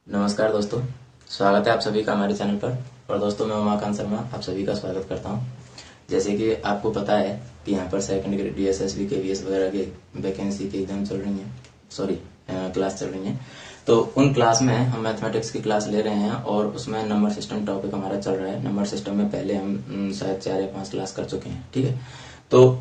नमस्कार दोस्तों, स्वागत है आप सभी का हमारे चैनल पर। और दोस्तों, मैं उमाकांत शर्मा आप सभी का स्वागत करता हूं। जैसे कि आपको पता है कि यहाँ पर सेकंड ग्रेड DSSB KVS वगैरह की वैकेंसी की एग्जाम चल रही है, क्लास चल रही है। तो उन क्लास में हम मैथमेटिक्स की क्लास ले रहे हैं और उसमें नंबर सिस्टम टॉपिक हमारा चल रहा है। नंबर सिस्टम में पहले हम शायद 4 या 5 क्लास कर चुके हैं, ठीक है। तो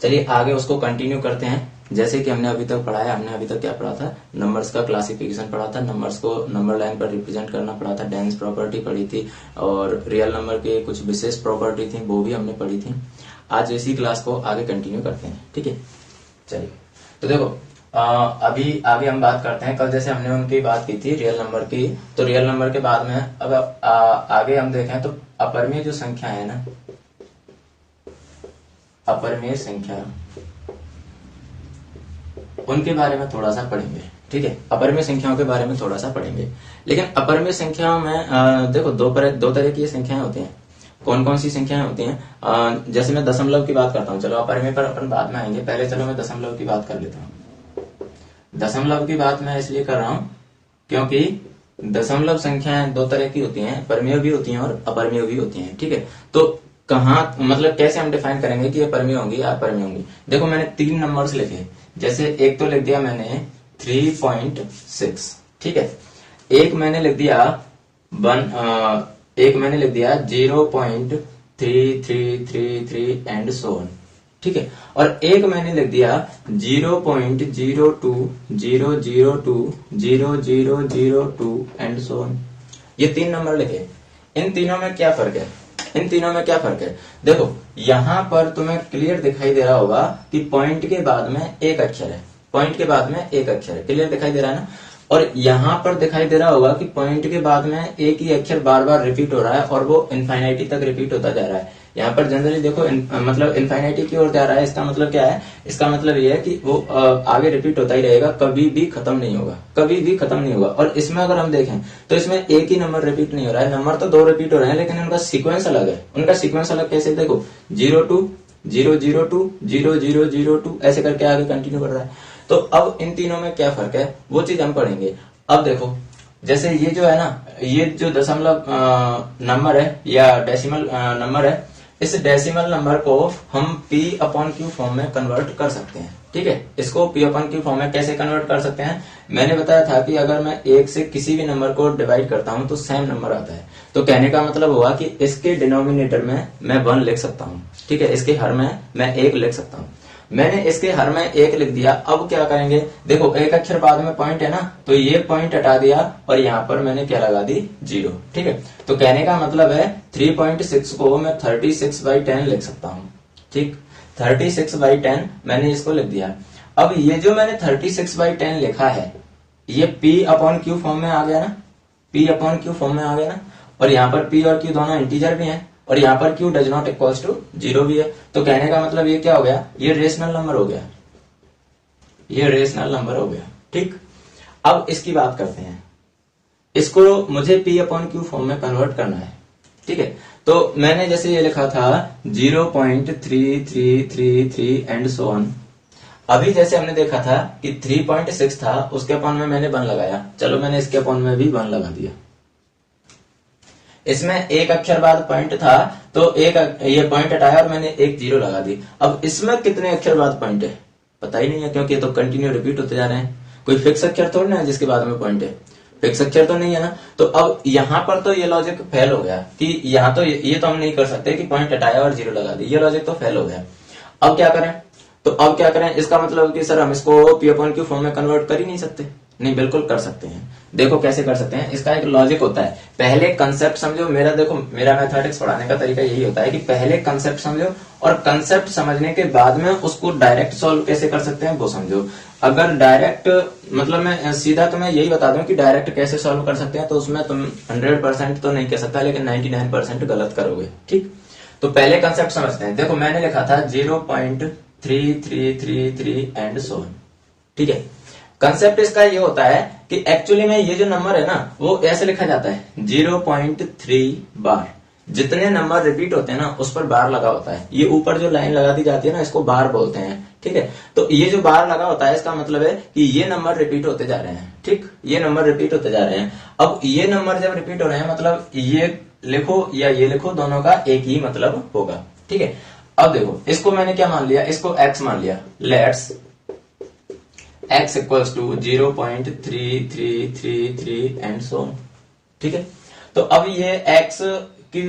चलिए आगे उसको कंटिन्यू करते हैं। जैसे कि हमने अभी तक पढ़ा है, हमने अभी तक क्या पढ़ा था, नंबर्स का क्लासिफिकेशन पढ़ा था, नंबर्स को नंबर लाइन पर रिप्रेजेंट करना पढ़ा था, डेंस प्रॉपर्टी पढ़ी थी और रियल नंबर के कुछ विशेष प्रॉपर्टी थी वो भी हमने पढ़ी थी। आज इसी क्लास को आगे कंटिन्यू करते हैं, ठीक है। चलिए, तो देखो अभी आगे हम बात करते हैं। कल जैसे हमने उनकी बात की थी रियल नंबर की, तो रियल नंबर के बाद में अब आगे हम देखें तो अपरिमेय जो संख्या है ना, अपरिमेय संख्या, उनके बारे में थोड़ा सा पढ़ेंगे, ठीक है। अपरिमेय संख्याओं के बारे में थोड़ा सा पढ़ेंगे। लेकिन अपरिमेय संख्याओं में देखो दो तरह की संख्याएं होती हैं। कौन कौन सी संख्याएं होती हैं? जैसे मैं दशमलव की बात करता हूँ, चलो अपरिमेय पर अपन बाद में आएंगे, पहले चलो मैं दशमलव की बात कर लेता हूँ। दशमलव की बात मैं इसलिए कर रहा हूँ क्योंकि दशमलव संख्याएं दो तरह की होती हैं, परिमेय भी होती हैं और अपरिमेय भी होती हैं, ठीक है। तो कहाँ, मतलब कैसे हम डिफाइन करेंगे कि ये परिमेय होंगी या अपरिमेय होंगी? देखो मैंने 3 नंबर्स लिखे। जैसे एक तो लिख दिया मैंने 3.6, ठीक है। एक मैंने लिख दिया 0.3333 एंड सो ऑन, ठीक है। और एक मैंने लिख दिया 0.020020002 एंड सो ऑन। ये 3 नंबर लिखे। इन तीनों में क्या फर्क है? देखो यहां पर तुम्हें क्लियर दिखाई दे रहा होगा कि पॉइंट के बाद में एक अक्षर है, क्लियर दिखाई दे रहा है ना। और यहां पर दिखाई दे रहा होगा कि पॉइंट के बाद में एक ही अक्षर बार बार रिपीट हो रहा है और वो इनफाइनाइटी तक रिपीट होता जा रहा है। यहाँ पर जनरली देखो मतलब इनफाइनाइटी की ओर जा रहा है। इसका मतलब क्या है? इसका मतलब ये है कि वो आगे रिपीट होता ही रहेगा, कभी भी खत्म नहीं होगा। और इसमें अगर हम देखें तो इसमें एक ही नंबर रिपीट नहीं हो रहा है, नंबर तो 2 रिपीट हो रहे हैं लेकिन उनका सीक्वेंस अलग है। कैसे? देखो 02 002 0002 ऐसे करके आगे कंटिन्यू कर रहा है। तो अब इन तीनों में क्या फर्क है वो चीज हम पढ़ेंगे। अब देखो जैसे ये जो है ना, ये जो दशमलव नंबर है या डेसिमल नंबर है, इस डेसिमल नंबर को हम P/Q फॉर्म में कन्वर्ट कर सकते हैं, ठीक है। इसको P/Q फॉर्म में कैसे कन्वर्ट कर सकते हैं? मैंने बताया था कि अगर मैं 1 से किसी भी नंबर को डिवाइड करता हूं तो सेम नंबर आता है। तो कहने का मतलब हुआ कि इसके डिनोमिनेटर में मैं 1 लिख सकता हूं, ठीक है। इसके हर में मैं 1 लिख सकता हूं। मैंने इसके हर में 1 लिख दिया। अब क्या करेंगे? देखो एक अक्षर बाद में पॉइंट है ना, तो ये पॉइंट हटा दिया और यहाँ पर मैंने क्या लगा दी? 0, ठीक है। तो कहने का मतलब है 3.6 को मैं 36/10 लिख सकता हूँ, ठीक। 36/10 मैंने इसको लिख दिया। अब ये जो मैंने 36/10 लिखा है ये P/Q फॉर्म में आ गया ना, और यहाँ पर P और Q दोनों इंटीजर भी हैं और यहाँ पर Q does not equals to 0 भी है। तो कहने का मतलब ये क्या हो गया? ये रेशनल नंबर हो गया, ठीक। अब इसकी बात करते हैं। इसको मुझे P/Q फॉर्म में कन्वर्ट करना है, ठीक है। तो मैंने जैसे ये लिखा था 0.3333 एंड सो ऑन। अभी जैसे हमने देखा था कि 3.6 था, उसके अपॉन में मैंने 1 लगाया। चलो मैंने इसके अपॉन में भी 1 लगा दिया। इसमें एक अक्षर बाद पॉइंट था तो ये पॉइंट हटाया और मैंने एक 0 लगा दी। अब इसमें कितने अक्षर बाद पॉइंट है पता ही नहीं है, क्योंकि ये तो कंटिन्यू रिपीट होते जा रहे हैं। कोई फिक्स अक्षर थोड़ी ना है जिसके बाद में पॉइंट है, फिक्स अक्षर तो नहीं है ना। तो अब यहाँ पर तो ये लॉजिक फेल हो गया कि यहाँ तो ये तो हम नहीं कर सकते कि पॉइंट हटाया और 0 लगा दी, ये लॉजिक तो फेल हो गया। अब क्या करें? इसका मतलब कि सर हम इसको P/Q फॉर्म में कन्वर्ट कर ही नहीं सकते। नहीं, बिल्कुल कर सकते हैं। देखो कैसे कर सकते हैं, इसका एक लॉजिक होता है। पहले कंसेप्ट समझो। मेरा मैथमेटिक्स पढ़ाने का तरीका यही होता है कि पहले कंसेप्ट समझो और कंसेप्ट समझने के बाद में उसको डायरेक्ट सॉल्व कैसे कर सकते हैं वो समझो। अगर डायरेक्ट मतलब मैं सीधा तुम्हें यही बता दूं कि डायरेक्ट कैसे सॉल्व कर सकते हैं तो उसमें तुम 100% तो नहीं कह सकता, लेकिन 99% गलत करोगे, ठीक। तो पहले कंसेप्ट समझते हैं। देखो मैंने लिखा था 0.3333 एंड सो ऑन, ठीक है। कंसेप्ट इसका ये होता है कि एक्चुअली में ये जो नंबर है ना वो ऐसे लिखा जाता है 0.3 बार। जितने नंबर रिपीट होते हैं ना उस पर बार लगा होता है। ये ऊपर जो लाइन लगा दी जाती है ना इसको बार बोलते हैं, ठीक है। तो ये जो बार लगा होता है इसका मतलब है कि ये नंबर रिपीट होते जा रहे हैं, ठीक, ये नंबर रिपीट होते जा रहे हैं। अब ये नंबर जब रिपीट हो रहे हैं मतलब ये लिखो या ये लिखो, दोनों का एक ही मतलब होगा, ठीक है। अब देखो इसको मैंने क्या मान लिया, इसको x मान लिया। Let's x equals to 0.3333 and so on, ठीक है। तो अब ये x की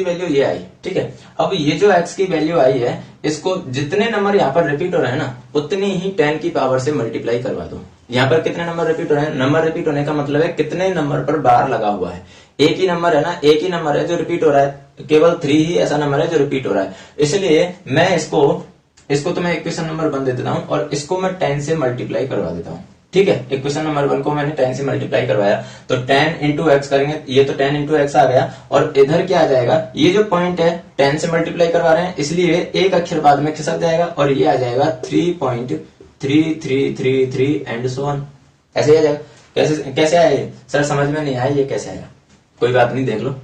वैल्यू ये आई, ठीक है। अब ये जो x की वैल्यू आई है इसको जितने नंबर यहाँ पर रिपीट हो रहे हैं ना उतनी ही 10 की पावर से मल्टीप्लाई करवा दो। यहाँ पर कितने नंबर रिपीट हो रहे हैं, नंबर रिपीट होने का मतलब है कितने नंबर पर बार लगा हुआ है। एक ही नंबर है ना, एक ही नंबर है जो रिपीट हो रहा है, केवल 3 ही ऐसा नंबर है जो रिपीट हो रहा है। इसलिए मैं इसको तो मैं इक्वेशन नंबर 1 दे देता हूं और इसको मैं 10 से मल्टीप्लाई करवा देता हूं, ठीक है। इक्वेशन नंबर 1 को मैंने 10 से मल्टीप्लाई करवाया तो 10 इंटू एक्स करेंगे, ये तो 10 इंटू एक्स आ गया। और इधर क्या आ जाएगा, ये जो पॉइंट है 10 से मल्टीप्लाई करवा रहे हैं इसलिए एक अक्षर बाद में खिसक जाएगा और ये आ जाएगा 3.3333 एंड सो ऑन, ऐसे आ जाएगा। कैसे आया ये सर, समझ में नहीं आया ये कैसे आया, कोई बात नहीं, देख लो।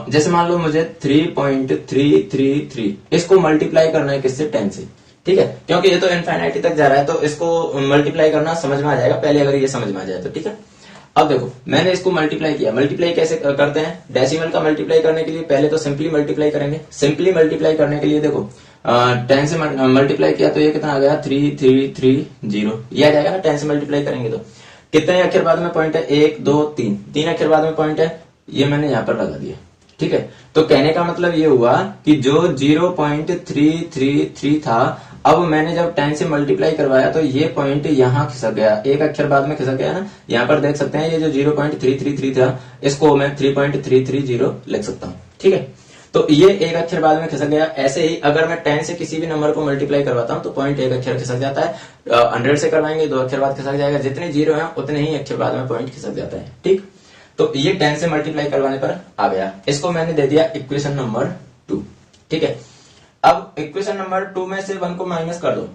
जैसे मान लो मुझे 3.333 इसको मल्टीप्लाई करना है किससे, 10 से, ठीक है। क्योंकि ये तो इनफाइनाइटी तक जा रहा है तो इसको मल्टीप्लाई करना समझ में आ जाएगा पहले, अगर ये समझ में आ जाए तो, ठीक है। अब देखो मैंने इसको मल्टीप्लाई किया। मल्टीप्लाई कैसे करते हैं, डेसिमल का मल्टीप्लाई करने के लिए पहले तो सिंपली मल्टीप्लाई करेंगे। सिंपली मल्टीप्लाई करने के लिए देखो 10 से मल्टीप्लाई किया तो ये कितना आ गया, 3330, ये आ जाएगा ना। 10 से मल्टीप्लाई करेंगे तो कितने अक्षर बाद में पॉइंट है, 1 2 3 अक्षर बाद में पॉइंट है, ये मैंने यहां पर लगा दिया, ठीक है। तो कहने का मतलब ये हुआ कि जो 0.333 था, अब मैंने जब 10 से मल्टीप्लाई करवाया तो ये पॉइंट यहां खिसक गया, एक अक्षर बाद में खिसक गया ना। यहां पर देख सकते हैं ये जो 0.333 था इसको मैं 3.330 लिख सकता हूं, ठीक है। तो ये एक अक्षर बाद में खिसक गया। ऐसे ही अगर मैं 10 से किसी भी नंबर को मल्टीप्लाई करवाता हूं तो पॉइंट एक अक्षर खिसक जाता है। 100 से करवाएंगे 2 अक्षर बाद खिसक जाएगा, जितने जीरो हैं उतने ही अक्षर बाद में पॉइंट खिसक जाता है, ठीक। तो ये 10 से मल्टीप्लाई करवाने पर आ गया। इसको मैंने दे दिया इक्वेशन नंबर 2, ठीक है। अब इक्वेशन नंबर 2 में से 1 को माइनस कर दो,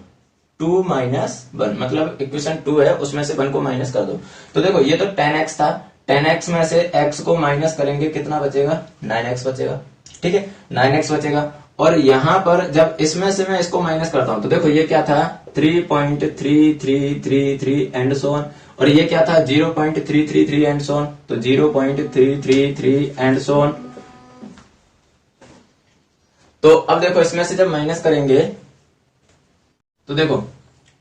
2 माइनस 1 मतलब इक्वेशन 2 है उसमें से 1 को माइनस कर दो। तो देखो ये तो 10x था, 10x में से x को माइनस करेंगे कितना बचेगा, 9x बचेगा, ठीक है, 9x बचेगा। और यहां पर जब इसमें से मैं इसको माइनस करता हूं तो देखो ये क्या था, 3.3333 एंड सो ऑन। और ये क्या था, 0.333 एंड सो ऑन, तो 0.333 एंड सो ऑन। तो अब देखो इसमें से जब माइनस करेंगे तो देखो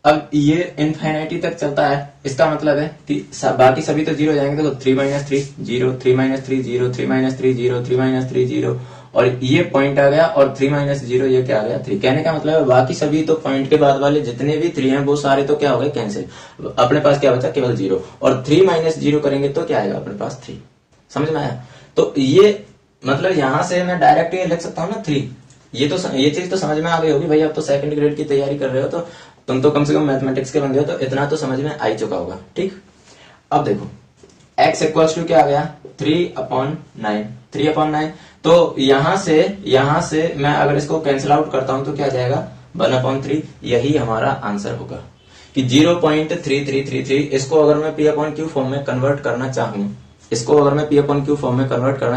अब ये इनफाइनाइटी तक चलता है, इसका मतलब है कि बाकी सभी तो जीरो जाएंगे। देखो 3 - 3 0, 3 - 3 0, 3 - 3 0, 3 - 3 0 और ये पॉइंट आ गया और 3 - 0 ये क्या आ गया, 3। कहने का मतलब है बाकी सभी तो पॉइंट के बाद वाले जितने भी 3 हैं वो सारे तो क्या हो गए, कैंसिल। अपने पास क्या बचा, केवल 0। और 3 - 0 करेंगे तो क्या आएगा अपने पास, 3। समझ में आया। तो ये मतलब यहां से मैं डायरेक्ट ये लिख सकता हूँ ना 3। ये चीज तो समझ में आ गई होगी भाई, अब तो सेकंड ग्रेड की तैयारी कर रहे हो तो तुम तो कम से कम मैथमेटिक्स के बंदे हो तो इतना तो समझ में आ ही चुका होगा, ठीक। अब देखो x इक्वल्स टू क्या आ गया, 3/9, 3/9। तो यहां से मैं अगर इसको कैंसिल आउट करता हूं तो क्या जाएगा, 1/3। यही हमारा आंसर होगा कि 0.3333। इसको अगर मैं p/q फॉर्म में कन्वर्ट करना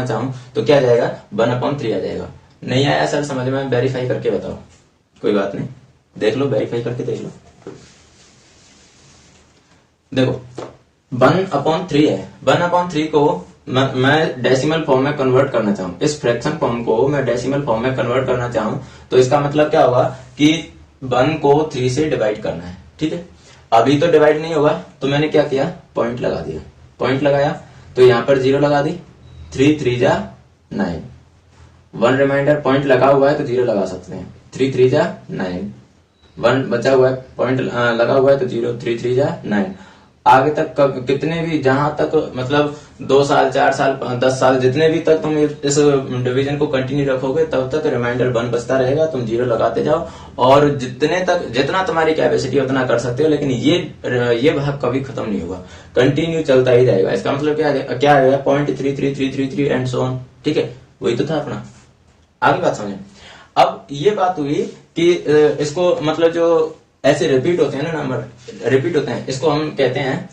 चाहूं, तो क्या जाएगा, 1/3 आ जाएगा। नहीं आया सर समझ में, वेरीफाई करके बताओ, कोई बात नहीं, देख लो, वेरीफाई करके देख लो। देखो 1/3 है, 1/3 को मैं डेसिमल फॉर्म में कन्वर्ट करना चाहूं, इस फ्रैक्शन फॉर्म को मैं डेसिमल फॉर्म में कन्वर्ट करना चाहूं तो इसका मतलब क्या होगा कि 1 को 3 से डिवाइड करना है, ठीक है। अभी तो डिवाइड नहीं होगा तो मैंने क्या किया, पॉइंट लगा दिया। पॉइंट लगाया तो यहां पर 0 लगा दी, 3 3 जा 9, 1 रिमाइंडर। पॉइंट लगा हुआ है तो 0 लगा सकते हैं, 3 3 जा 9, 1 बचा हुआ है, पॉइंट लगा हुआ है तो 0, 3 3 जा 9। आगे तक कितने भी, जहां तक मतलब 2 साल 4 साल 10 साल जितने भी तक तुम इस डिवीजन को कंटिन्यू रखोगे तब तक रिमाइंडर 1 बचता रहेगा, तुम 0 लगाते जाओ और जितना तुम्हारी कैपेसिटी उतना कर सकते हो। लेकिन ये भाग कभी खत्म नहीं होगा, कंटिन्यू चलता ही जाएगा। इसका मतलब क्या आएगा, 0.33333 एंड सो ऑन, ठीक है। वही तो था अपना, आगे बात समझे। अब ये बात हुई कि इसको मतलब जो ऐसे रिपीट होते हैं ना, नंबर रिपीट होते हैं, इसको हम कहते हैं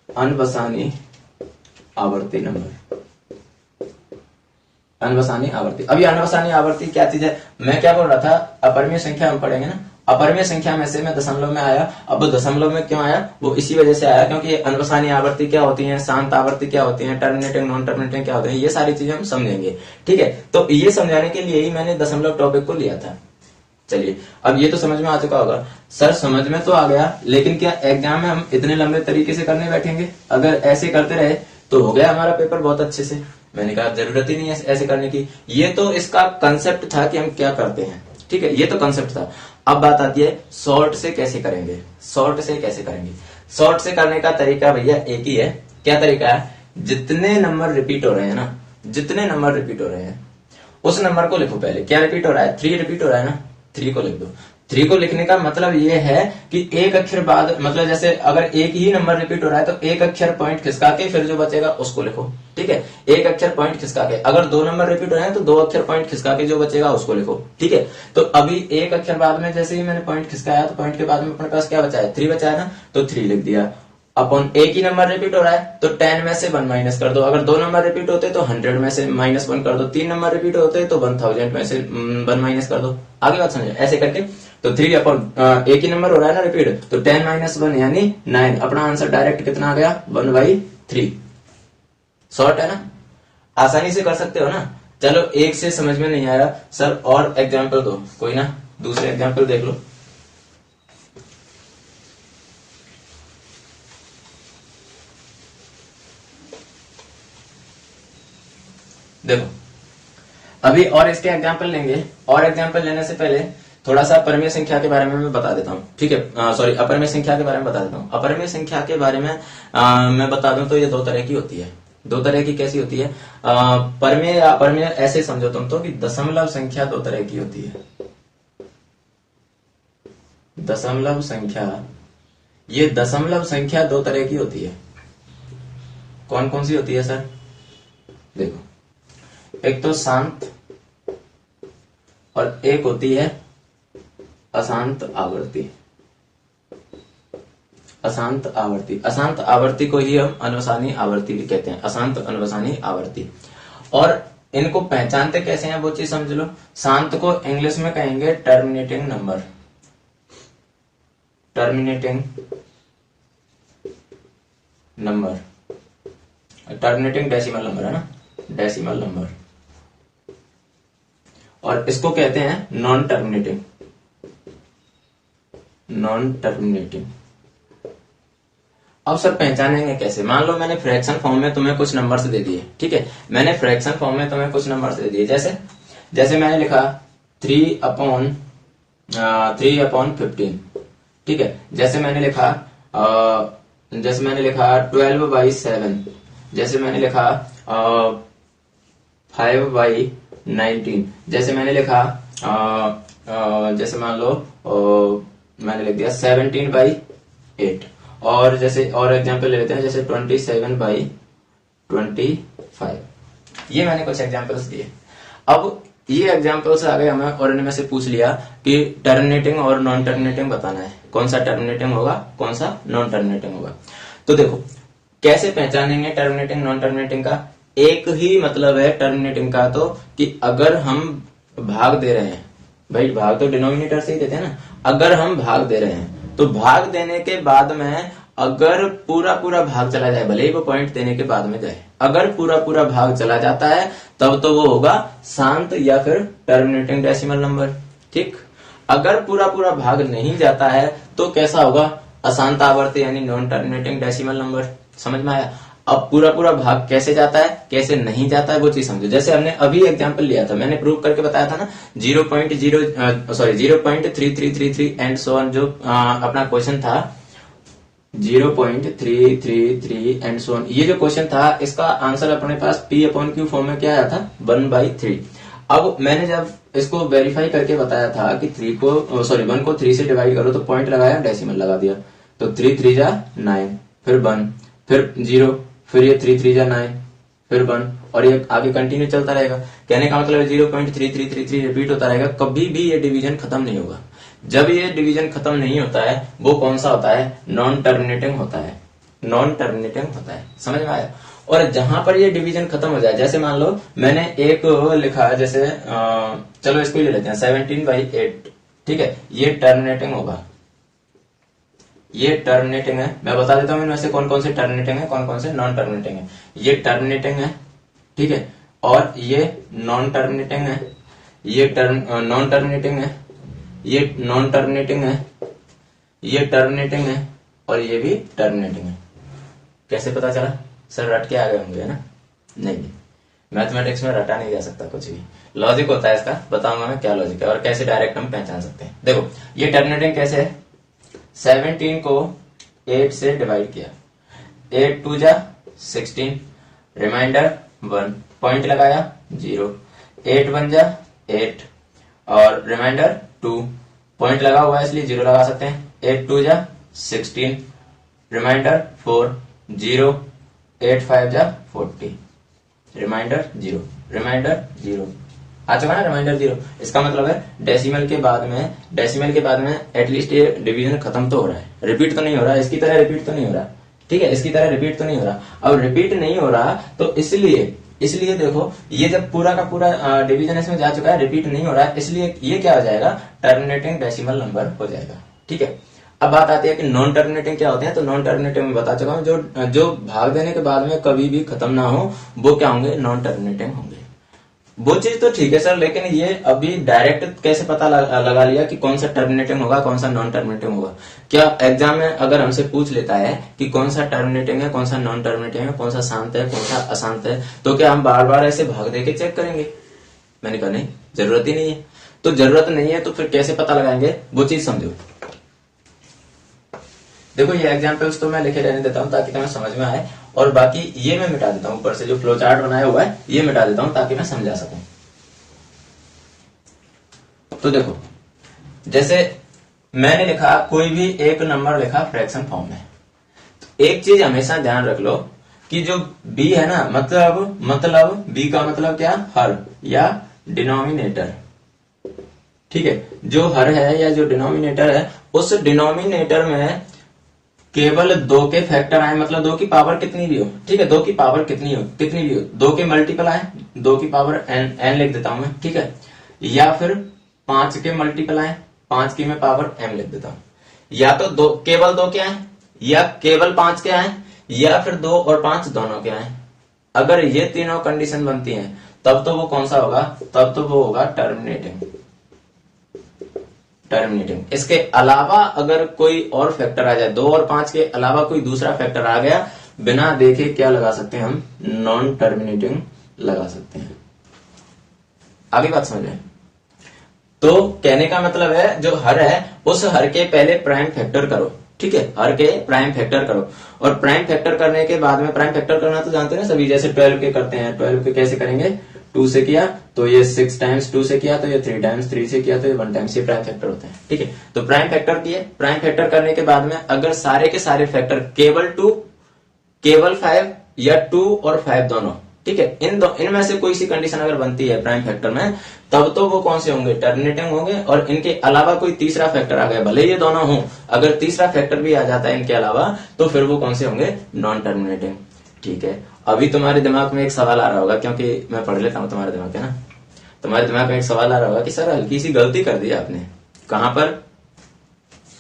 अनबसानी आवर्ती नंबर। अनवसानी आवर्ती। अब ये अनवसानी आवर्ती क्या चीज है, मैं क्या बोल रहा था, अपरिमेय संख्या हम पढ़ेंगे ना, अपरिमेय संख्या में से मैं दशमलव में आया। अब दशमलव में क्यों आया, वो इसी वजह से आया क्योंकि अनवसानी आवर्ती क्या होती है, शांत आवर्ती क्या होती है, टर्मिनेटिंग नॉन टर्मिनेटिंग क्या होते हैं, ये सारी चीजें हम समझेंगे। ठीक है, तो ये समझाने के लिए ही मैंने दशमलव टॉपिक को लिया था। चलिए, अब ये तो समझ में आ चुका होगा। सर समझ में तो आ गया, लेकिन क्या एग्जाम में हम इतने लंबे तरीके से करने बैठेंगे? अगर ऐसे करते रहे तो हो गया हमारा पेपर बहुत अच्छे से। मैंने कहा जरूरत ही नहीं है ऐसे करने की। ये तो इसका कंसेप्ट था कि हम क्या करते हैं। ठीक है, ये तो कंसेप्ट था। अब बात आती है शॉर्ट से कैसे करेंगे। शॉर्ट से कैसे करेंगे, शॉर्ट से करने का तरीका भैया एक ही है। क्या तरीका है, जितने नंबर रिपीट हो रहे हैं ना, जितने नंबर रिपीट हो रहे हैं उस नंबर को लिखो पहले। क्या रिपीट हो रहा है, 3 रिपीट हो रहा है ना, 3 को लिख दो। 3 को लिखने का मतलब ये है कि एक अक्षर बाद, मतलब जैसे अगर एक ही नंबर रिपीट हो रहा है तो एक अक्षर पॉइंट खिसका के फिर जो बचेगा उसको लिखो। ठीक है, एक अक्षर पॉइंट खिसका के, अगर 2 नंबर रिपीट हो रहे हैं तो 2 अक्षर पॉइंट खिसका के जो बचेगा उसको लिखो। ठीक है, तो अभी एक अक्षर बाद में जैसे ही मैंने पॉइंट खिसकाया तो पॉइंट के बाद में अपने पास क्या बचा है, 3 बचा है ना, तो 3 लिख दिया। अपन एक ही नंबर रिपीट हो रहा है तो 10 में से 1 माइनस कर दो। अगर 2 नंबर रिपीट होते तो 100 में से -1 कर दो। 3 नंबर रिपीट होते तो 1000 में से 1 माइनस कर दो। आगे बात समझे, ऐसे करके तो 3 अपन एक ही नंबर हो रहा है ना रिपीट, तो 10 - 1 यानी 9। अपना आंसर डायरेक्ट कितना आ गया, 1/3। शॉर्ट है ना, आसानी से कर सकते हो ना। चलो, एक से समझ में नहीं आया सर और एग्जाम्पल दो, कोई ना दूसरे एग्जाम्पल देख लो। देखो, अभी और इसके एग्जाम्पल लेंगे, और एग्जाम्पल लेने से पहले थोड़ा सा अपरिमेय संख्या के बारे में मैं बता देता हूँ। ठीक है, सॉरी, अपरिमेय संख्या के बारे में बता देता हूँ। अपरिमेय संख्या के बारे में मैं बता दूं तो ये 2 तरह की होती है। 2 तरह की कैसी होती है, परिमेय या अपरिमेय ऐसे समझो तुम तो कि दशमलव संख्या 2 तरह की होती है। दशमलव संख्या, ये दशमलव संख्या 2 तरह की होती है। कौन कौन सी होती है सर, देखो, एक तो शांत और एक होती है अशांत आवर्ती। अशांत आवर्ती, अशांत आवर्ती को ही हम अनवसानी आवर्ती भी कहते हैं, अशांत अनवसानी आवर्ती। और इनको पहचानते कैसे हैं वो चीज समझ लो। शांत को इंग्लिश में कहेंगे terminating number, terminating number, terminating decimal number है ना, डेसिमल नंबर। और इसको कहते हैं नॉन टर्मिनेटिंग, नॉन टर्मिनेटिंग। अब सर पहचानेंगे कैसे, मान लो मैंने फ्रैक्शन फॉर्म में तुम्हें कुछ नंबर्स दे दिए। ठीक है, मैंने फ्रैक्शन फॉर्म में तुम्हें कुछ नंबर्स दे दिए, जैसे मैंने लिखा 3/15। ठीक है, जैसे मैंने लिखा 12/7, जैसे मैंने लिखा 5/19, जैसे मैंने लिखा जैसे मान लो मैंने लिख दिया 17/8। और जैसे और एग्जांपल ले लेते हैं, जैसे 27/25। ये मैंने कुछ एग्जांपल्स दिए। अब ये एग्जांपल्स आ गए हमें और इनमें से पूछ लिया कि टर्मिनेटिंग और नॉन टर्मिनेटिंग बताना है, कौन सा टर्मिनेटिंग होगा कौन सा नॉन टर्मिनेटिंग होगा। तो देखो कैसे पहचानेंगे टर्मिनेटिंग नॉन टर्मिनेटिंग का, एक ही मतलब है टर्मिनेटिंग का तो कि अगर हम भाग दे रहे हैं, भाई भाग तो डिनोमिनेटर से ही देते हैं ना, अगर हम भाग दे रहे हैं तो भाग देने के बाद में अगर पूरा पूरा भाग चला जाए, भले ही वो पॉइंट देने के बाद में जाए, अगर पूरा पूरा भाग चला जाता है तब तो वो होगा शांत या फिर टर्मिनेटिंग डेसिमल नंबर। ठीक, अगर पूरा पूरा भाग नहीं जाता है तो कैसा होगा, अशांत आवर्ती यानी नॉन टर्मिनेटिंग डेसिमल नंबर। समझ में आया। अब पूरा पूरा भाग कैसे जाता है कैसे नहीं जाता है वो चीज समझो। जैसे हमने अभी एग्जांपल लिया था, मैंने प्रूव करके बताया था ना 0.3333 एंड सो ऑन, जो अपना क्वेश्चन था 0.333 एंड सो ऑन। ये जो क्वेश्चन था इसका आंसर अपने पास P/Q फॉर्म में क्या आया था, 1/3। अब मैंने जब इसको वेरीफाई करके बताया था कि 1 को 3 से डिवाइड करो तो पॉइंट लगाया, डेसिमल लगा दिया, तो 3 3 जा 9, फिर 1, फिर 0, फिर ये 3 3 जा 9, फिर 1, और ये आगे कंटिन्यू चलता रहेगा। कहने का मतलब 0.3333 रिपीट होता रहेगा, कभी भी ये डिवीजन खत्म नहीं होगा। जब ये डिवीजन खत्म नहीं होता है वो कौन सा होता है, नॉन टर्मिनेटिंग होता है। नॉन टर्मिनेटिंग होता है। समझ में आया? और जहां पर ये डिवीजन खत्म हो जाए, जैसे मान लो मैंने एक लिखा है, जैसे चलो इसको ही ले लेते हैं 17/8, ठीक है, ये टर्मिनेटिंग होगा, ये टर्मिनेटिंग है। मैं बता देता हूं इनमें से कौन कौन से टर्मिनेटिंग है, कौन कौन से नॉन टर्मिनेटिंग है। ये टर्मिनेटिंग है, ठीक है, और ये नॉन टर्मिनेटिंग है, ये नॉन टर्मिनेटिंग है, ये नॉन टर्मिनेटिंग है, ये टर्मिनेटिंग है, और ये भी टर्मिनेटिंग है। कैसे पता चला? सर रट के आ गए होंगे, है ना? नहीं, मैथमेटिक्स में रटा नहीं जा सकता कुछ भी, लॉजिक होता है इसका। बताऊंगा मैं क्या लॉजिक है और कैसे डायरेक्ट हम पहचान सकते हैं। देखो ये टर्मिनेटिंग कैसे है, 17 को 8 से डिवाइड किया, 8 2 जा 16, रिमाइंडर 1, पॉइंट लगाया 0, 8 1 जा 8, और रिमाइंडर 2, पॉइंट लगा हुआ है इसलिए 0 लगा सकते हैं, 8 2 जा 16, रिमाइंडर 4, 0, 8 5 जा 40, रिमाइंडर 0, रिमाइंडर 0 आ चुका ना, रिमाइंडर 0। इसका मतलब है डेसिमल के बाद में एटलीस्ट ये डिवीजन खत्म तो हो रहा है, रिपीट तो नहीं हो रहा, इसकी तरह रिपीट तो नहीं हो रहा, ठीक है, इसकी तरह रिपीट तो नहीं हो रहा। अब रिपीट नहीं हो रहा तो इसलिए देखो ये जब पूरा का पूरा डिवीजन इसमें जा चुका है, रिपीट नहीं हो रहा है, इसलिए ये क्या हो जाएगा, टर्मिनेटिंग डेसिमल नंबर हो जाएगा, ठीक है। अब बात आती है कि नॉन टर्मिनेटिंग क्या होते हैं। तो नॉन टर्मिनेटिंग में बता चुका हूं, जो भाग देने के बाद में कभी भी खत्म ना हो वो क्या होंगे, नॉन टर्मिनेटिंग होंगे। वो चीज तो ठीक है सर, लेकिन ये अभी डायरेक्ट कैसे पता लगा लिया कि कौन सा टर्मिनेटिंग होगा, कौन सा नॉन टर्मिनेटिंग होगा? क्या एग्जाम में अगर हमसे पूछ लेता है कि कौन सा टर्मिनेटिंग है, कौन सा नॉन टर्मिनेटिंग है, कौन सा शांत है, कौन सा अशांत है, तो क्या हम बार बार ऐसे भाग दे के चेक करेंगे? मैंने कहा नहीं, जरूरत ही नहीं है। तो जरूरत नहीं है तो फिर कैसे पता लगाएंगे, वो चीज समझो। देखो ये एग्जाम्पल्स तो मैं लिखे रहने देता हूं ताकि तुम्हें समझ में आए, और बाकी ये मैं मिटा देता हूं, ऊपर से जो फ्लो चार्ट बनाया हुआ है ये मिटा देता हूं ताकि मैं समझा सकूं। तो देखो जैसे मैंने लिखा, कोई भी एक नंबर लिखा फ्रैक्शन फॉर्म में, तो एक चीज हमेशा ध्यान रख लो कि जो बी है ना, मतलब बी का मतलब क्या, हर या डिनोमिनेटर, ठीक है। जो हर है या जो डिनोमिनेटर है, उस डिनोमिनेटर में केवल 2 के फैक्टर आए, मतलब 2 की पावर कितनी भी हो, ठीक है, 2 की पावर कितनी भी हो, 2 के मल्टीपल आए, 2 की पावर n लिख देता हूं मैं, ठीक है, या फिर 5 के मल्टीपल आए, 5 की मैं पावर m लिख देता हूं, या तो केवल 2 के आए, या केवल 5 के आए, या फिर 2 और 5 दोनों के आए। अगर ये तीनों कंडीशन बनती हैं तब तो वो कौन सा होगा, तब तो वो होगा टर्मिनेटिंग। इसके अलावा अगर कोई और फैक्टर आ जाए, 2 और 5 के अलावा कोई दूसरा फैक्टर आ गया, बिना देखे क्या लगा सकते हैं हम, नॉन टर्मिनेटिंग लगा सकते हैं। आगे बात समझे? तो कहने का मतलब है जो हर है उस हर के पहले प्राइम फैक्टर करो, ठीक है, हर के प्राइम फैक्टर करो, और प्राइम फैक्टर करने के बाद में, प्राइम फैक्टर करना तो जानते हैं सभी, जैसे 12 के करते हैं, 12 के कैसे करेंगे, 2 से किया तो ये 6 टाइम्स 2 से किया तो ये 3 टाइम्स 3 से किया तो ये 1 टाइम्स, ये प्राइम फैक्टर होते हैं, ठीक है। तो प्राइम फैक्टर किए, प्राइम फैक्टर करने के बाद में अगर सारे के सारे फैक्टर केवल 2, केवल 5 या 2 और 5 दोनों, ठीक है, इनमें से कोई सी कंडीशन अगर बनती है प्राइम फैक्टर में, तब तो वो कौन से होंगे, टर्मिनेटिंग होंगे। और इनके अलावा कोई तीसरा फैक्टर आ गया, भले ये दोनों हों, अगर तीसरा फैक्टर भी आ जाता है इनके अलावा, तो फिर वो कौन से होंगे, नॉन टर्मिनेटिंग, ठीक है। अभी तुम्हारे दिमाग में एक सवाल आ रहा होगा, क्योंकि मैं पढ़ लेता हूं तुम्हारे दिमाग, है ना, तुम्हारे दिमाग में एक सवाल आ रहा होगा कि सर हल्की सी गलती कर दी आपने, कहां पर,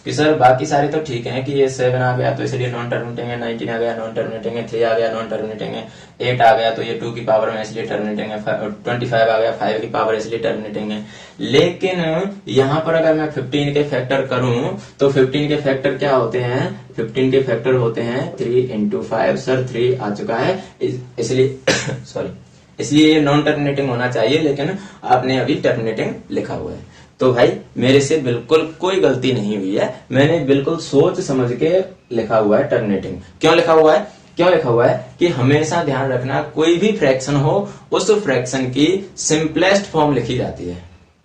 कि सर बाकी सारे तो ठीक है कि ये 7 आ गया तो इसलिए नॉन टर्मिनेटिंग है, 19 आ गया नॉन टर्मिनेटिंग है, 3 आ गया नॉन टर्मिनेटिंग है, 8 आ गया तो ये 2 की पावर में इसलिए टर्मिनेटिंग है, 25 आ गया 5 की पावर इसलिए टर्मिनेटिंग है। लेकिन यहां पर अगर मैं 15 के फैक्टर करूं तो 15 के फैक्टर क्या होते हैं, 15 के फैक्टर होते हैं 3 into 5, सर 3 आ चुका है, इसलिए सॉरी, इसलिए ये नॉन टर्मिनेटिंग होना चाहिए, लेकिन आपने अभी टर्मिनेटिंग लिखा हुआ है। तो भाई मेरे से बिल्कुल कोई गलती नहीं हुई है, मैंने बिल्कुल सोच समझ के लिखा हुआ है टर्मिनेटिंग। क्यों लिखा हुआ है कि हमेशा ध्यान रखना, कोई भी फ्रैक्शन हो उस फ्रैक्शन की सिंपलेस्ट फॉर्म लिखी जाती है।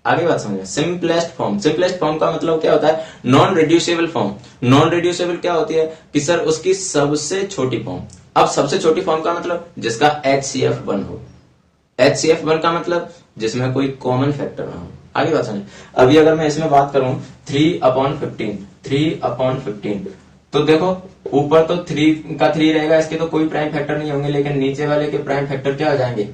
आगे बात समझिए, सिंपलेस्ट फॉर्म का मतलब क्या होता है, non reducible form. Non reducible क्या होती है कि सर उसकी सबसे छोटी फॉर्म। अब सबसे छोटी फॉर्म का मतलब जिसका HCF1 हो, HCF1 का मतलब जिसमें कोई कॉमन फैक्टर ना हो। आगे बात समझिए, अभी अगर मैं इसमें बात करूं 3/15, तो देखो ऊपर तो 3 का 3 रहेगा, इसके तो कोई प्राइम फैक्टर नहीं होंगे, लेकिन नीचे वाले के प्राइम फैक्टर क्या हो जाएंगे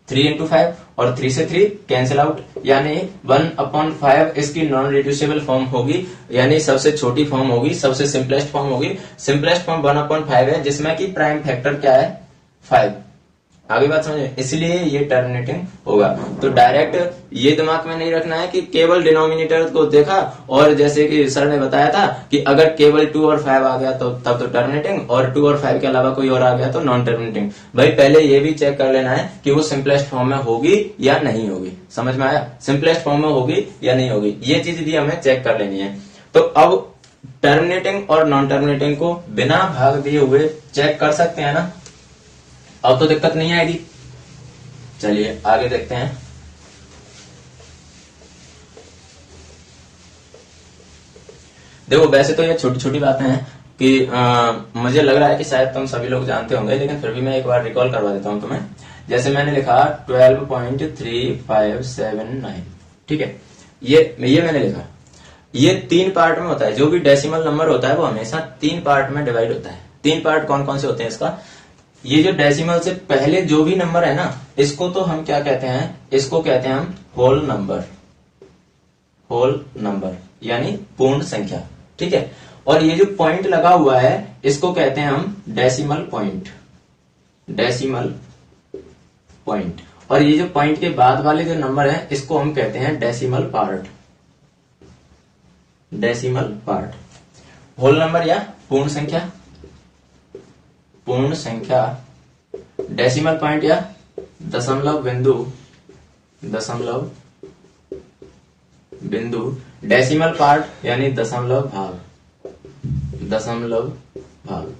3 into 5 और 3 से 3 कैंसिल आउट, यानी 1/5 इसकी नॉन रिड्यूसिबल फॉर्म होगी, यानी सबसे छोटी फॉर्म होगी, सबसे सिंपलेस्ट फॉर्म होगी। सिंपलेस्ट फॉर्म 1/5 है जिसमें कि प्राइम फैक्टर क्या है 5। आगे बात समझे, इसलिए ये टर्मिनेटिंग होगा। तो डायरेक्ट ये दिमाग में नहीं रखना है कि केवल डिनोमिनेटर को देखा और जैसे कि सर ने बताया था कि अगर केवल 2 और 5 आ गया तो तब तो टर्मिनेटिंग, और 2 और 5 के अलावा कोई और आ गया तो नॉन टर्मिनेटिंग। भाई पहले ये भी चेक कर लेना है कि वो सिंपलेस्ट फॉर्म में होगी या नहीं होगी। समझ में आया, सिंपलेस्ट फॉर्म में होगी या नहीं होगी, ये चीज भी हमें चेक कर लेनी है। तो अब टर्मिनेटिंग और नॉन टर्मिनेटिंग को बिना भाग दिए हुए चेक कर सकते हैं ना, अब तो दिक्कत नहीं आएगी। चलिए आगे देखते हैं। देखो वैसे तो ये छोटी छोटी बातें हैं कि मुझे लग रहा है कि शायद तुम सभी लोग जानते होंगे, लेकिन फिर भी मैं एक बार रिकॉल करवा देता हूं तुम्हें। जैसे मैंने लिखा 12.3579, ठीक है, ये मैंने लिखा, ये 3 पार्ट में होता है। जो भी डेसिमल नंबर होता है वो हमेशा 3 पार्ट में डिवाइड होता है। 3 पार्ट कौन कौन से होते हैं इसका, ये जो डेसिमल से पहले जो भी नंबर है ना, इसको तो हम क्या कहते हैं, इसको कहते हैं हम होल नंबर यानी पूर्ण संख्या, ठीक है। और ये जो पॉइंट लगा हुआ है इसको कहते हैं हम डेसिमल पॉइंट। और ये जो पॉइंट के बाद वाले जो नंबर है इसको हम कहते हैं डेसिमल पार्ट। होल नंबर या पूर्ण संख्या, डेसिमल पॉइंट या दशमलव बिंदु, डेसिमल पार्ट यानी दशमलव भाग,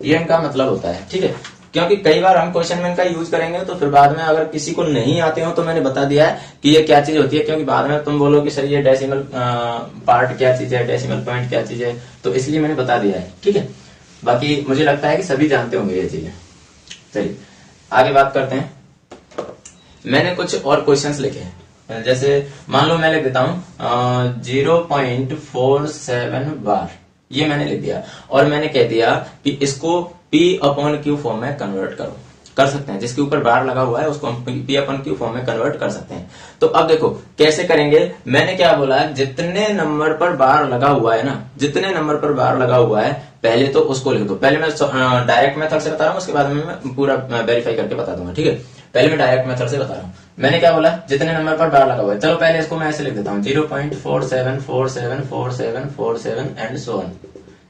ये इनका मतलब होता है, ठीक है। क्योंकि कई बार हम क्वेश्चन में इनका यूज करेंगे तो फिर बाद में अगर किसी को नहीं आते हो तो मैंने बता दिया है कि ये क्या चीज होती है, क्योंकि बाद में तुम बोलो कि सर ये डेसिमल पार्ट क्या चीज है, डेसिमल पॉइंट क्या चीज है, तो इसलिए मैंने बता दिया है, ठीक है। बाकी मुझे लगता है कि सभी जानते होंगे ये चीजें। चलिए आगे बात करते हैं। मैंने कुछ और क्वेश्चंस लिखे हैं, जैसे मान लो मैं लिख देता हूं 0.47 बार, ये मैंने लिख दिया और मैंने कह दिया कि इसको P/Q फॉर्म में कन्वर्ट कर सकते हैं। जिसके ऊपर बार लगा हुआ है उसको हम P/Q फॉर्म में कन्वर्ट कर सकते हैं। तो अब देखो कैसे करेंगे, मैंने क्या बोला, जितने नंबर पर बार लगा हुआ है ना, जितने नंबर पर बार लगा हुआ है पहले तो उसको लिख दो। पहले मैं डायरेक्ट मेथड से बता रहा हूँ, उसके बाद में मैं पूरा वेरीफाई करके बता दूंगा, ठीक है। पहले मैं डायरेक्ट मेथड से बता रहा हूँ। मैंने क्या बोला, जितने नंबर पर बार लगा हुआ है, चलो पहले इसको मैं ऐसे लिख देता हूँ 0.47474747 एंड सो ऑन,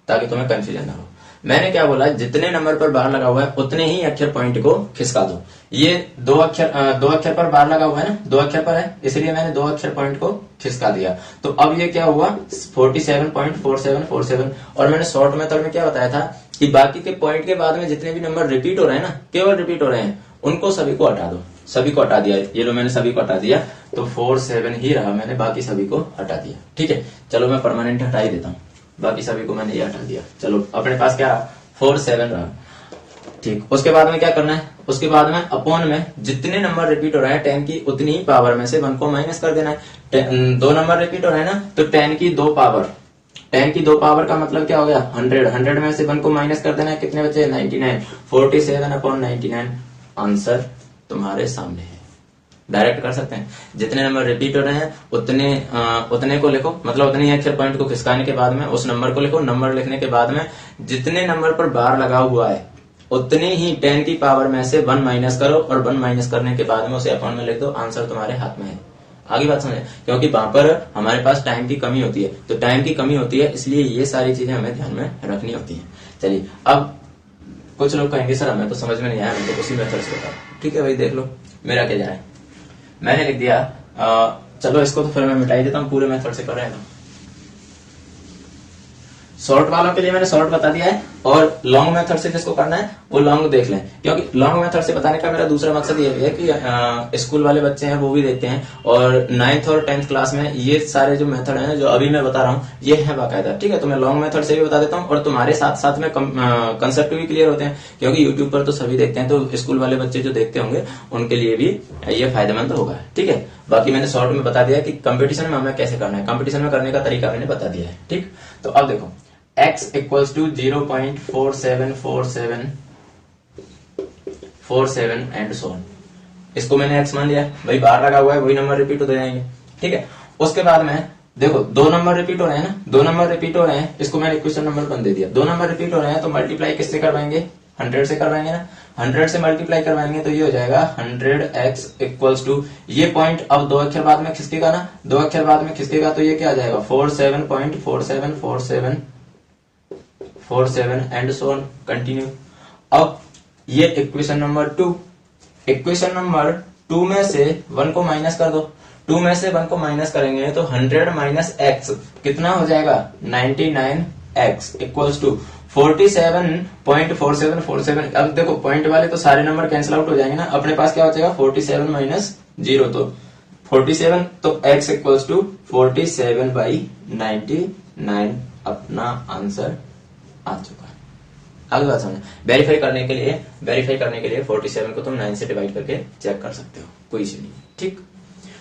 ताकि तुम्हें कंफ्यूजन ना हो। मैंने क्या बोला, जितने नंबर पर बार लगा हुआ है उतने ही अक्षर पॉइंट को खिसका दो। ये दो अक्षर पर बार लगा हुआ है ना, 2 अक्षर पर है, इसलिए मैंने 2 अक्षर पॉइंट को खिसका दिया। तो अब ये क्या हुआ 47.4747। और मैंने शॉर्ट मेथड में क्या बताया था कि बाकी के पॉइंट के बाद में जितने भी नंबर रिपीट हो रहे हैं ना, केवल रिपीट हो रहे हैं, उनको सभी को हटा दो। सभी को हटा दिया, ये लो मैंने सभी को हटा दिया, तो 47 ही रहा, मैंने बाकी सभी को हटा दिया, ठीक है। चलो मैं परमानेंट हटा ही देता हूँ, बाकी सभी को मैंने ये हटा दिया। चलो अपने पास क्या रहा 47 रहा, ठीक। उसके बाद में क्या करना है, उसके बाद में अपॉन में जितने नंबर रिपीट हो रहे हैं 10 की उतनी ही पावर में से 1 को माइनस कर देना है। 2 नंबर रिपीट हो रहे हैं ना, तो 10 की 2 पावर, 10 की 2 पावर का मतलब क्या हो गया 100 में से 1 को माइनस कर देना है, कितने बचे 99, 47/99। आंसर तुम्हारे सामने है, डायरेक्ट कर सकते हैं। जितने नंबर रिपीट हो रहे हैं उतने को लिखो, मतलब उतने ही अक्षर पॉइंट को खिसकाने के बाद में उस नंबर को लिखो। नंबर लिखने के बाद में जितने नंबर पर बार लगा हुआ है उतने ही 10 की पावर में से 1 माइनस करो, और 1 माइनस करने के बाद में उसे अपॉन में लिख दो। आंसर तुम्हारे हाथ में है। आगे बात समझे, क्योंकि वहां पर हमारे पास टाइम की कमी होती है, तो टाइम की कमी होती है, इसलिए ये सारी चीजें हमें ध्यान में रखनी होती है। चलिए, अब कुछ लोग कहेंगे सर हमें तो समझ में नहीं आया, मैं तो उसी मेथड से बताऊं। ठीक है भाई, देख लो मेरा क्या जा रहा है। मैंने लिख दिया, चलो इसको तो फिर मैं मिटा ही देता हूँ, पूरे मेथड से कर रहे हैं। शॉर्ट वालों के लिए मैंने शॉर्ट बता दिया है, और लॉन्ग मेथड से जिसको करना है वो लॉन्ग देख लें, क्योंकि लॉन्ग मेथड से बताने का मेरा दूसरा मकसद ये भी है कि स्कूल वाले बच्चे हैं वो भी देखते हैं, और 9th और 10th क्लास में ये सारे जो मेथड हैं जो अभी मैं बता रहा हूँ ये है बाकायदा। ठीक है, तो मैं लॉन्ग मेथड से भी बता देता हूँ, और तुम्हारे साथ साथ में कंसेप्ट भी क्लियर होते हैं, क्योंकि यूट्यूब पर तो सभी देखते हैं, तो स्कूल वाले बच्चे जो देखते होंगे उनके लिए भी ये फायदेमंद होगा। ठीक है, बाकी मैंने शॉर्ट में बता दिया कि कंपटीशन में हमें कैसे करना है, कंपटीशन में करने का तरीका मैंने बता दिया है। ठीक, तो अब देखो, x equals to 0.474747 and so on. इसको मैंने x मान लिया, भाई बाहर लगा हुआ है, वही नंबर रिपीट होते जाएंगे, ठीक है। उसके बाद में देखो दो नंबर रिपीट हो रहे हैं ना, दो नंबर रिपीट हो रहे हैं, इसको मैंने इक्वेशन नंबर 1 दे दिया। दो नंबर रिपीट हो रहे हैं तो मल्टीप्लाई किससे करवाएंगे, 100 से करवाएंगे ना। 100 से मल्टीप्लाई करवाएंगे तो ये हो जाएगा 100x इक्वल्स टू, ये पॉइंट अब दो अक्षर बाद में खिसकेगा ना, दो अक्षर बाद में खिसकेगा तो ये क्या आ जाएगा 47.474747 एंड सो ऑन, कंटिन्यू। अब ये इक्वेशन नंबर 2, इक्वेशन नंबर 2 में से 1 को माइनस कर दो, 2 में से 1 को माइनस करेंगे तो 100 माइनस x कितना हो जाएगा 99x इक्वल्स टू 47.4747। अब देखो पॉइंट वाले तो सारे नंबर कैंसिल आउट हो जाएंगे ना, अपने पास क्या बचेगा 47 माइनस 0 तो 47, तो x इक्वल्स टू 47/99 अपना आंसर आ चुका है। आगे बात समझ, वेरीफाई करने के लिए 47 को तुम 9 से डिवाइड करके चेक कर सकते हो, कोई इश्यू नहीं, ठीक।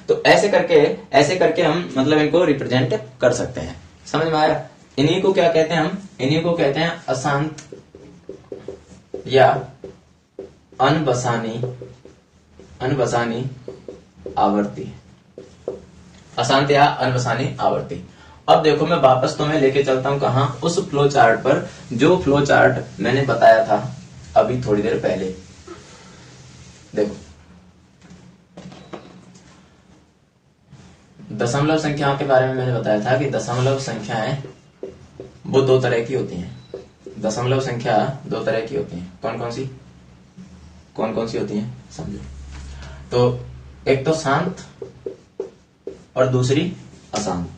तो ऐसे करके हम मतलब इनको रिप्रेजेंट कर सकते हैं, समझ में आया। इन्हीं को क्या कहते हैं हम, इन्हीं को कहते हैं अशांत या अनबसानी आवर्ती, अशांत या अनबसानी आवर्ती। अब देखो मैं वापस तुम्हें लेके चलता हूं कहां, उस फ्लो चार्ट पर जो फ्लो चार्ट मैंने बताया था अभी थोड़ी देर पहले। देखो दशमलव संख्याओं के बारे में मैंने बताया था कि दशमलव संख्याएं वो दो तरह की होती हैं। दशमलव संख्या दो तरह की होती हैं, कौन कौन सी होती हैं समझो। तो एक तो शांत और दूसरी अशांत।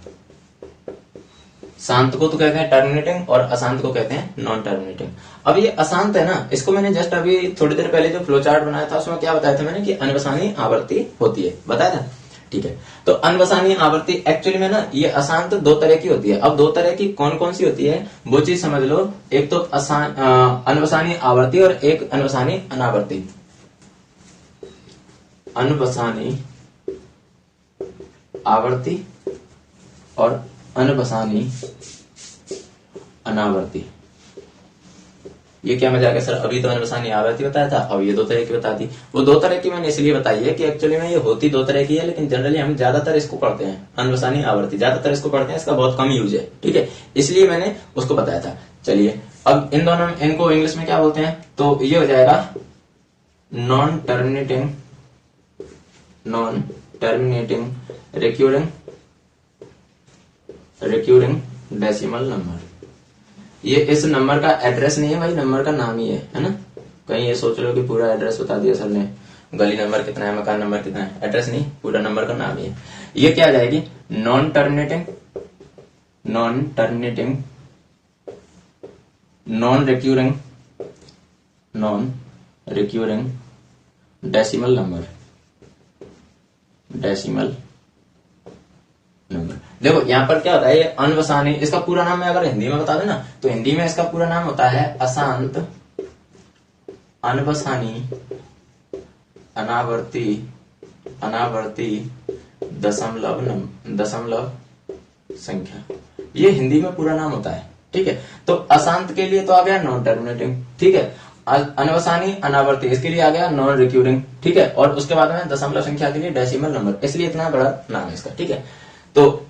शांत को तो कहते हैं टर्मिनेटिंग और अशांत को कहते हैं नॉन टर्मिनेटिंग। अब ये अशांत है ना, इसको मैंने जस्ट अभी थोड़ी देर पहले जो फ्लो चार्ट बनाया था उसमें क्या बताया था मैंने कि अनबसानी आवर्ती होती है, बताया था, ठीक है। तो अनबसानी आवर्ती एक्चुअली में ना ये अशांत दो तरह की होती है। अब दो तरह की कौन कौन सी होती है वो चीज समझ लो, एक तो अनबसानी आवर्ती और एक अनबसानी अनावर्ती। अनबसानी आवर्ती और अनबसानी अनावर्ती। ये क्या मजा आ गया सर, अभी तो अनबसानी आवर्ती बताया था, अब ये दो तरह की बता दी। वो दो तरह की मैंने इसलिए बताई है कि एक्चुअली में ये होती दो तरह की है, लेकिन जनरली हम ज्यादातर इसको पढ़ते हैं अनबसानी आवर्ती, ज्यादातर इसको पढ़ते हैं, इसका बहुत कम यूज है, ठीक है, इसलिए मैंने उसको बताया था। चलिए अब इन दोनों इनको इंग्लिश में क्या बोलते हैं, तो ये हो जाएगा non terminating recurring decimal number. ये इस नंबर का एड्रेस नहीं है भाई, नंबर का नाम ही है ना। कहीं ये सोच लो कि पूरा एड्रेस बता दिया सर ने, गली नंबर कितना है, मकान नंबर कितना है, एड्रेस नहीं, पूरा नंबर का नाम ही है। ये क्या आ जाएगी non terminating non recurring decimal number. देखो यहाँ पर क्या होता है, ये अनबसानी, इसका पूरा नाम मैं अगर हिंदी में बता देना तो हिंदी में इसका पूरा नाम होता है अशांत अनबसानी अनावर्ती दशमलव संख्या। ये हिंदी में पूरा नाम होता है, ठीक है। तो अशांत के लिए तो आ गया नॉन टर्मिनेटिंग, ठीक है। अनबसानी अनावर्ती इसके लिए आ गया नॉन रिक्यूरिंग, ठीक है। और उसके बाद में दशमलव संख्या के लिए डेसिमल नंबर, इसलिए इतना बड़ा नाम है इसका, ठीक है। तो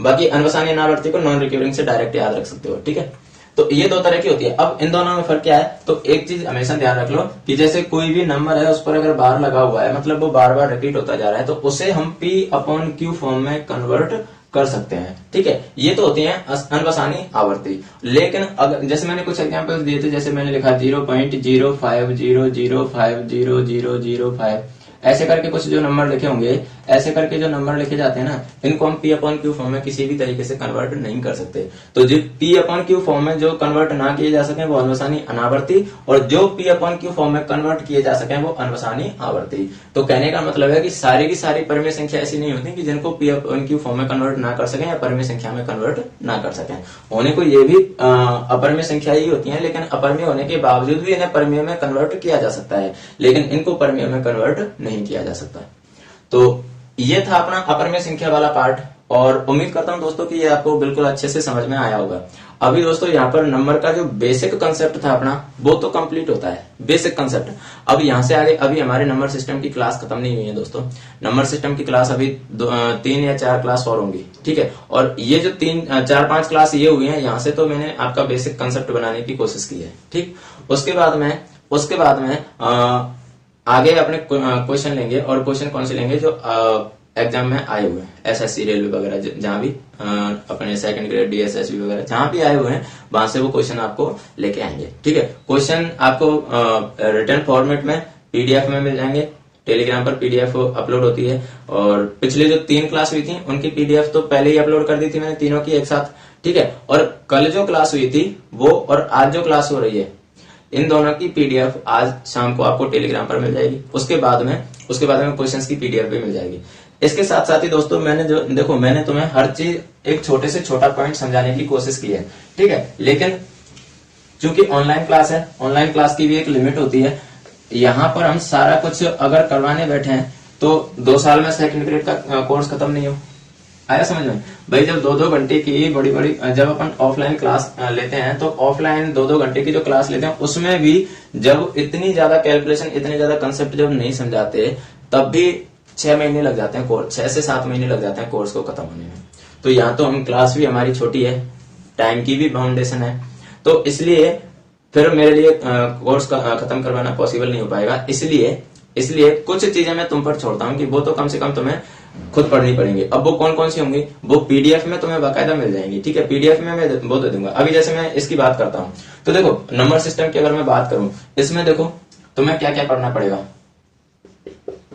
बाकी अनबसानी अनावर्ती को नॉन रिक्यूरिंग से डायरेक्ट याद रख सकते हो, ठीक है। तो ये दो तरह की होती है। अब इन दोनों में फर्क क्या है, तो एक चीज हमेशा ध्यान रख लो कि जैसे कोई भी नंबर है उस पर अगर बार लगा हुआ है, मतलब वो बार बार रिपीट होता जा रहा है, तो उसे हम P/Q फॉर्म में कन्वर्ट कर सकते हैं, ठीक है। ये तो होती है अनबसानी आवर्ती। लेकिन अगर जैसे मैंने कुछ एग्जांपल्स दिए थे, जैसे मैंने लिखा 0.0500005, ऐसे करके कुछ जो नंबर लिखे होंगे, ऐसे करके जो नंबर लिखे जाते हैं ना, इनको हम P/Q फॉर्म में किसी भी तरीके से कन्वर्ट नहीं कर सकते। तो जो P/Q फॉर्म में जो कन्वर्ट ना किए जा सके वो अनबसानी अनावर्ती, और जो P/Q फॉर्म में कन्वर्ट किए जा सके वो अनबसानी आवर्ती। तो कहने का मतलब है कि सारी की सारी परिमेय संख्या ऐसी नहीं होती कि जिनको P/Q फॉर्म में कन्वर्ट ना कर सके या परिमेय संख्या में कन्वर्ट ना कर सके। होने को ये भी अपरिमेय संख्या ही होती है, लेकिन अपरिमेय होने के बावजूद भी इन्हें परिमेय में कन्वर्ट किया जा सकता है, लेकिन इनको परिमेय में कन्वर्ट नहीं किया जा सकता। तो ये था अपना अपरिमेय संख्या वाला पार्ट। और उम्मीद करता हूं दोस्तों कि ये आपको बिल्कुल अच्छे से समझ में आया होगा। अभी दोस्तों यहाँ पर नंबर का जो बेसिक कंसेप्ट था अपना वो तो कंप्लीट होता है, बेसिक कंसेप्ट। अब यहाँ से आगे अभी हमारे नंबर सिस्टम की क्लास खत्म नहीं हुई है दोस्तों। नंबर सिस्टम की क्लास अभी 3 या 4 क्लास और होंगी, ठीक है। और ये जो 3-4-5 क्लास ये हुई है, यहाँ से तो मैंने आपका बेसिक कंसेप्ट बनाने की कोशिश की है, ठीक। उसके बाद में आगे अपने क्वेश्चन लेंगे, और क्वेश्चन कौन से लेंगे जो एग्जाम में आए हुए हैं, एसएससी रेलवे वगैरह जहां भी अपने सेकंड ग्रेड डीएसएसबी वगैरह जहां भी आए हुए हैं वहां से वो क्वेश्चन आपको लेके आएंगे, ठीक है। क्वेश्चन आपको रिटर्न फॉर्मेट में पीडीएफ में मिल जाएंगे, टेलीग्राम पर पीडीएफ अपलोड होती है। और पिछले जो 3 क्लास हुई थी उनकी पीडीएफ तो पहले ही अपलोड कर दी थी मैंने, तीनों की एक साथ, ठीक है। और कल जो क्लास हुई थी वो और आज जो क्लास हो रही है, इन दोनों की पीडीएफ आज शाम को आपको टेलीग्राम पर मिल जाएगी। उसके बाद में क्वेश्चंस की पीडीएफ भी मिल जाएगी। इसके साथ साथ ही दोस्तों मैंने तुम्हें हर चीज एक छोटे से छोटा पॉइंट समझाने की कोशिश की है, ठीक है। लेकिन चूंकि ऑनलाइन क्लास है, ऑनलाइन क्लास की भी एक लिमिट होती है। यहाँ पर हम सारा कुछ अगर करवाने बैठे हैं तो 2 साल में सेकंड ग्रेड का कोर्स खत्म नहीं हो। आया समझ में भाई? जब 2-2 घंटे की बड़ी जब अपन ऑफलाइन क्लास लेते हैं तो ऑफलाइन 2-2 घंटे की जो क्लास लेते हैं उसमें भी जब इतनी ज्यादा कैलकुलेशन, इतने ज्यादा कंसेप्ट जब नहीं समझाते तब भी 6 महीने लग जाते हैं कोर्स, 6 से 7 महीने लग जाते हैं कोर्स को खत्म होने में। तो यहाँ तो हम क्लास भी हमारी छोटी है, टाइम की भी बाउंडेशन है, तो इसलिए फिर मेरे लिए कोर्स खत्म करवाना पॉसिबल नहीं हो पाएगा। इसलिए कुछ चीजें मैं तुम पर छोड़ता हूँ कि वो तो कम से कम तुम्हें खुद पढ़नी पड़ेंगी। अब वो कौन कौन सी होंगी वो पीडीएफ में तुम्हें बाकायदा मिल जाएंगी, ठीक है। पीडीएफ में मैं वो दे दूंगा। अभी जैसे मैं इसकी बात करता हूँ तो देखो नंबर सिस्टम की अगर मैं बात करूं, इसमें देखो तुम्हें क्या क्या पढ़ना पड़ेगा।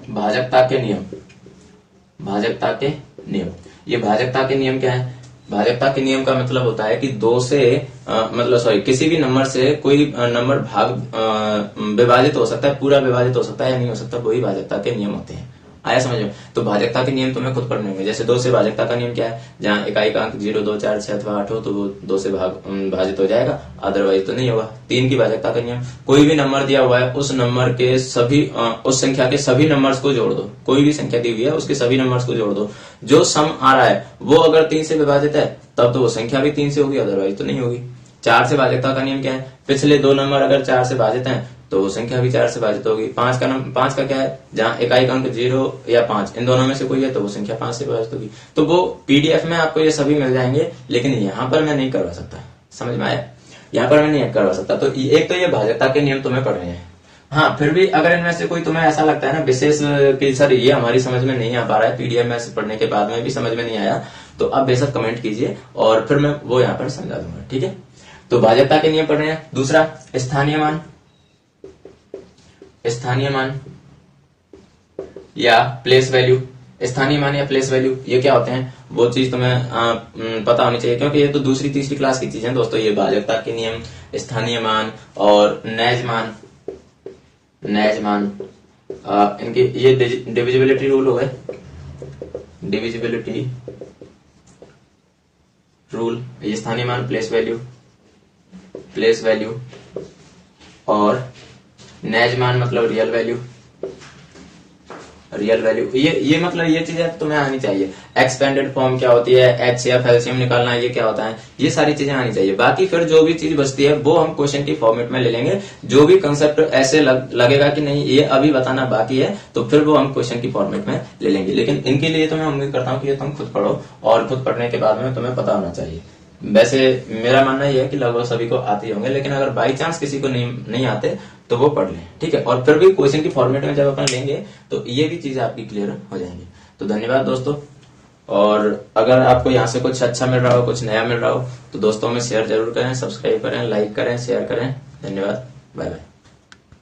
भाजकता के नियम, भाजकता के नियम। ये भाजकता के नियम क्या है? भाजकता के नियम का मतलब होता है कि किसी भी नंबर से कोई नंबर विभाजित हो सकता है, पूरा विभाजित हो सकता है या नहीं हो सकता, वही भाजकता के नियम होते हैं। आया समझ में? तो भाजकता के नियम तुम्हें खुद पढ़ने होंगे। जैसे 2 से भाजकता का नियम क्या है? जहां इकाई का अंक 0, 2, 4, 6 अथवा 8 हो तो वो 2 से भाजित हो जाएगा, अदरवाइज तो नहीं होगा। 3 की भाजकता का नियम, कोई भी नंबर दिया हुआ है उस नंबर के उस संख्या के सभी नंबर्स को जोड़ दो। कोई भी संख्या दी हुई है उसके सभी नंबर्स को जोड़ दो, जो सम आ रहा है वो अगर 3 से विभाजित है तब तो वो संख्या भी 3 से होगी, अदरवाइज तो नहीं होगी। 4 से भाजकता का नियम क्या है? पिछले 2 नंबर अगर 4 से भाजित हैं तो वो संख्या भी 4 से भाजित होगी। 5 का क्या है? जहां इकाई का अंक 0 या 5 इन दोनों में से कोई है तो वो संख्या 5 से भाजित होगी। तो वो पीडीएफ में आपको ये सभी मिल जाएंगे, लेकिन यहाँ पर मैं नहीं करवा सकता। समझ में आया? यहाँ पर मैं नहीं करवा सकता। तो एक तो ये भाजकता के नियम तुम्हें पढ़ने हैं। हाँ, फिर भी अगर इनमें से कोई तुम्हें ऐसा लगता है ना विशेष कि सर ये हमारी समझ में नहीं आ पा रहा है, पीडीएफ में से पढ़ने के बाद में भी समझ में नहीं आया, तो आप बेशक कमेंट कीजिए और फिर मैं वो यहाँ पर समझा दूंगा, ठीक है। तो भाजकता के नियम पढ़ रहे हैं। दूसरा स्थानीय मान, स्थानीय मान या प्लेस वैल्यू। स्थानीय मान या प्लेस वैल्यू ये क्या होते हैं वो चीज तुम्हें पता होनी चाहिए, क्योंकि ये तो दूसरी तीसरी क्लास की चीज है दोस्तों। ये भाजकता के नियम, स्थानीय मान और नैज मान, इनके ये डिविजिबिलिटी रूल हो गए, डिविजिबिलिटी रूल। ये स्थानीय मान, प्लेस वैल्यू और नैज मान मतलब रियल वैल्यू। ये मतलब ये चीजें तुम्हें आनी चाहिए। एक्सपेंडेड फॉर्म क्या होती है, एचसीएफ एलसीएम निकालना ये क्या होता है, ये सारी चीजें आनी चाहिए। बाकी फिर जो भी चीज बचती है वो हम क्वेश्चन की फॉर्मेट में ले लेंगे। जो भी कंसेप्ट ऐसे लगेगा कि नहीं ये अभी बताना बाकी है तो फिर वो हम क्वेश्चन की फॉर्मेट में ले लेंगे। लेकिन इनके लिए तो मैं उम्मीद करता हूँ कि ये तुम खुद पढ़ो और खुद पढ़ने के बाद में तुम्हें पता होना चाहिए। वैसे मेरा मानना यह है कि लगभग सभी को आते होंगे, लेकिन अगर बाई चांस किसी को नहीं आते तो वो पढ़ लें, ठीक है। और फिर भी क्वेश्चन की फॉर्मेट में जब अपन लेंगे तो ये भी चीजें आपकी क्लियर हो जाएंगी। तो धन्यवाद दोस्तों। और अगर आपको यहाँ से कुछ अच्छा मिल रहा हो, कुछ नया मिल रहा हो तो दोस्तों में शेयर जरूर करें, सब्सक्राइब करें, लाइक करें, शेयर करें। धन्यवाद, बाय बाय।